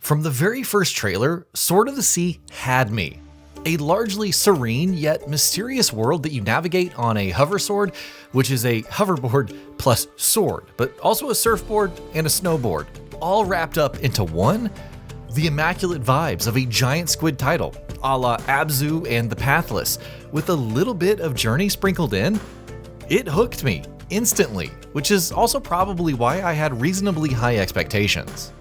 From the very first trailer, Sword of the Sea had me. A largely serene yet mysterious world that you navigate on a hoversword, which is a hoverboard plus sword, but also a surfboard and a snowboard, all wrapped up into one. The immaculate vibes of a giant Squid title, a la Abzu and the Pathless, with a little bit of Journey sprinkled in. It hooked me instantly, which is also probably why I had reasonably high expectations.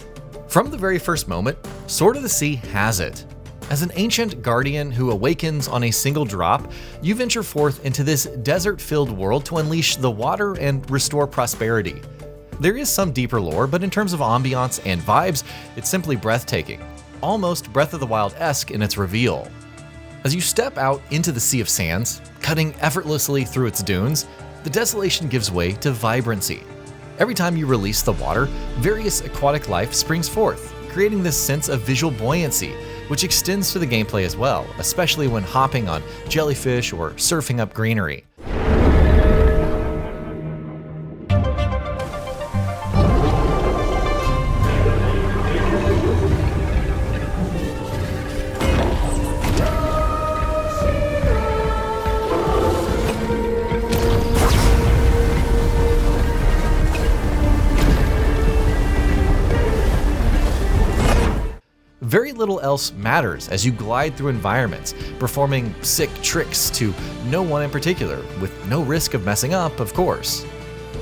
From the very first moment, Sword of the Sea has it. As an ancient guardian who awakens on a single drop, you venture forth into this desert-filled world to unleash the water and restore prosperity. There is some deeper lore, but in terms of ambiance and vibes, it's simply breathtaking, almost Breath of the Wild-esque in its reveal. As you step out into the Sea of Sands, cutting effortlessly through its dunes, the desolation gives way to vibrancy. Every time you release the water, various aquatic life springs forth, creating this sense of visual buoyancy, which extends to the gameplay as well, especially when hopping on jellyfish or surfing up greenery. Very little else matters as you glide through environments, performing sick tricks to no one in particular, with no risk of messing up, of course.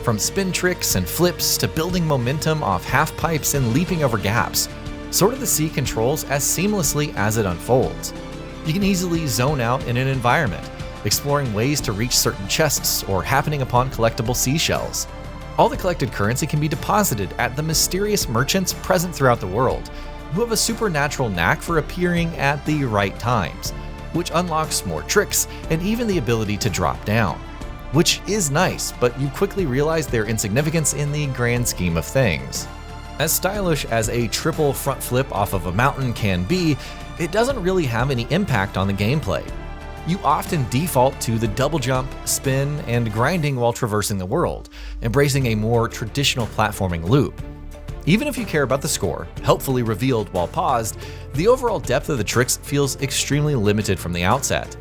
From spin tricks and flips to building momentum off half pipes and leaping over gaps, Sword of the Sea controls as seamlessly as it unfolds. You can easily zone out in an environment, exploring ways to reach certain chests or happening upon collectible seashells. All the collected currency can be deposited at the mysterious merchants present throughout the world, who have a supernatural knack for appearing at the right times, which unlocks more tricks and even the ability to drop down. Which is nice, but you quickly realize their insignificance in the grand scheme of things. As stylish as a triple front flip off of a mountain can be, it doesn't really have any impact on the gameplay. You often default to the double jump, spin, and grinding while traversing the world, embracing a more traditional platforming loop. Even if you care about the score, helpfully revealed while paused, the overall depth of the tricks feels extremely limited from the outset.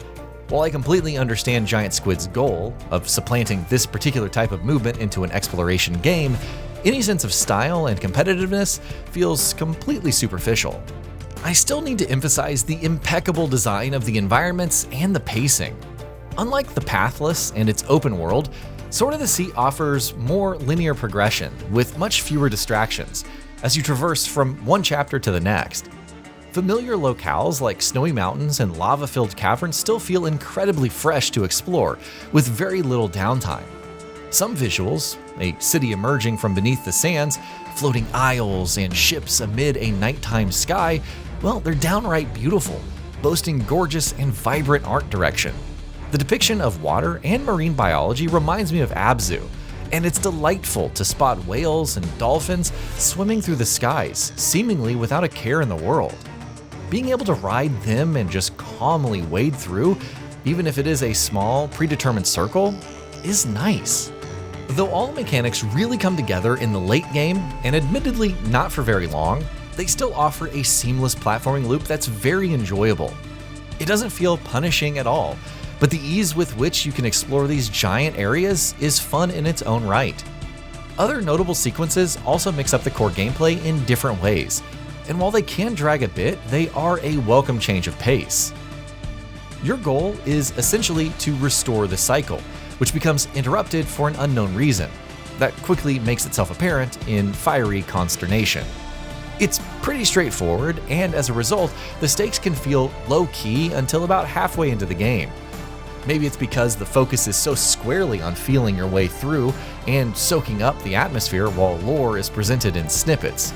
While I completely understand Giant Squid's goal of supplanting this particular type of movement into an exploration game, any sense of style and competitiveness feels completely superficial. I still need to emphasize the impeccable design of the environments and the pacing. Unlike the Pathless and its open world, Sword of the Sea offers more linear progression with much fewer distractions as you traverse from one chapter to the next. Familiar locales like snowy mountains and lava-filled caverns still feel incredibly fresh to explore with very little downtime. Some visuals, a city emerging from beneath the sands, floating isles and ships amid a nighttime sky, well, they're downright beautiful, boasting gorgeous and vibrant art direction. The depiction of water and marine biology reminds me of Abzu, and it's delightful to spot whales and dolphins swimming through the skies, seemingly without a care in the world. Being able to ride them and just calmly wade through, even if it is a small, predetermined circle, is nice. Though all mechanics really come together in the late game, and admittedly not for very long, they still offer a seamless platforming loop that's very enjoyable. It doesn't feel punishing at all, but the ease with which you can explore these giant areas is fun in its own right. Other notable sequences also mix up the core gameplay in different ways, and while they can drag a bit, they are a welcome change of pace. Your goal is essentially to restore the cycle, which becomes interrupted for an unknown reason, that quickly makes itself apparent in fiery consternation. It's pretty straightforward, and as a result, the stakes can feel low-key until about halfway into the game. Maybe it's because the focus is so squarely on feeling your way through and soaking up the atmosphere while lore is presented in snippets.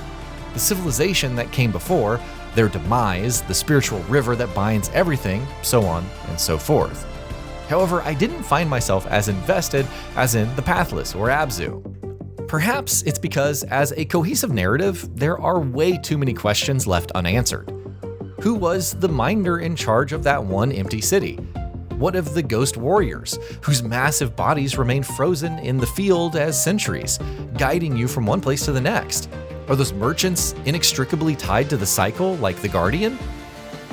The civilization that came before, their demise, the spiritual river that binds everything, so on and so forth. However, I didn't find myself as invested as in the Pathless or Abzu. Perhaps it's because as a cohesive narrative, there are way too many questions left unanswered. Who was the minder in charge of that one empty city? What of the ghost warriors, whose massive bodies remain frozen in the field as sentries, guiding you from one place to the next? Are those merchants inextricably tied to the cycle like the Guardian?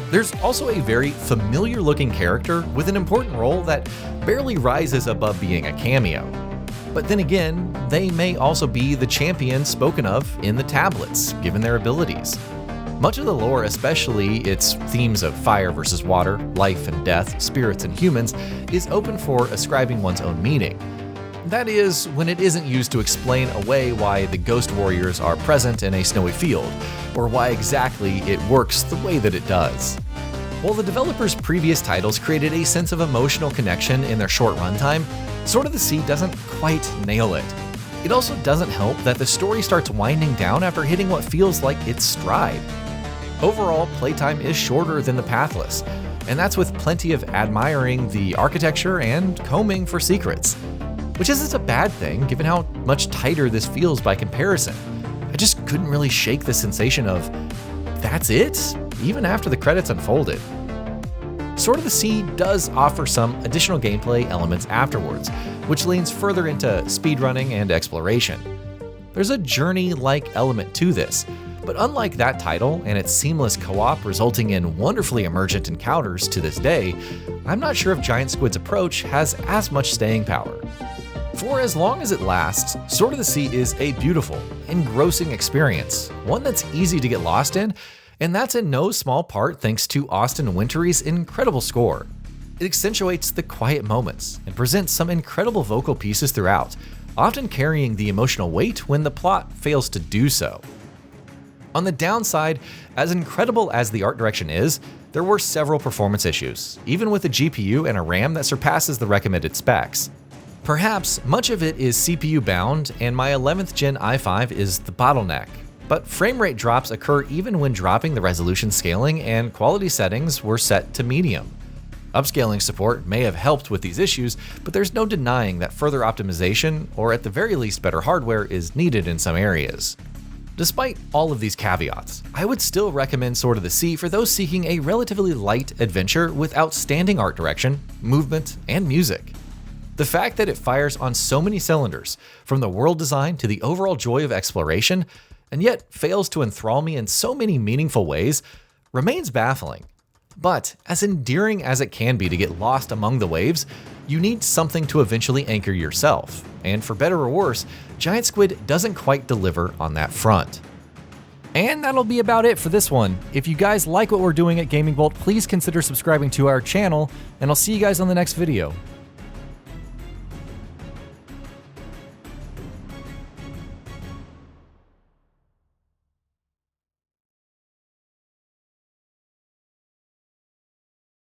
There's also a very familiar looking character with an important role that barely rises above being a cameo. But then again, they may also be the champion spoken of in the tablets, given their abilities. Much of the lore, especially its themes of fire versus water, life and death, spirits and humans, is open for ascribing one's own meaning. That is, when it isn't used to explain away why the ghost warriors are present in a snowy field, or why exactly it works the way that it does. While the developers' previous titles created a sense of emotional connection in their short runtime, Sword of the Sea doesn't quite nail it. It also doesn't help that the story starts winding down after hitting what feels like its stride. Overall, playtime is shorter than the Pathless, and that's with plenty of admiring the architecture and combing for secrets. Which isn't a bad thing, given how much tighter this feels by comparison. I just couldn't really shake the sensation of, that's it? Even after the credits unfolded. Sword of the Sea does offer some additional gameplay elements afterwards, which leans further into speedrunning and exploration. There's a journey-like element to this, but unlike that title and its seamless co-op resulting in wonderfully emergent encounters to this day, I'm not sure if Giant Squid's approach has as much staying power. For as long as it lasts, Sword of the Sea is a beautiful, engrossing experience, one that's easy to get lost in, and that's in no small part thanks to Austin Wintory's incredible score. It accentuates the quiet moments and presents some incredible vocal pieces throughout, often carrying the emotional weight when the plot fails to do so. On the downside, as incredible as the art direction is, there were several performance issues, even with a GPU and a RAM that surpasses the recommended specs. Perhaps much of it is CPU bound, and my 11th gen i5 is the bottleneck, but frame rate drops occur even when dropping the resolution scaling and quality settings were set to medium. Upscaling support may have helped with these issues, but there's no denying that further optimization, or at the very least better hardware, is needed in some areas. Despite all of these caveats, I would still recommend Sword of the Sea for those seeking a relatively light adventure with outstanding art direction, movement, and music. The fact that it fires on so many cylinders, from the world design to the overall joy of exploration, and yet fails to enthrall me in so many meaningful ways, remains baffling. But as endearing as it can be to get lost among the waves, you need something to eventually anchor yourself, and for better or worse, Giant Squid doesn't quite deliver on that front. And that'll be about it for this one. If you guys like what we're doing at GamingBolt, please consider subscribing to our channel, and I'll see you guys on the next video.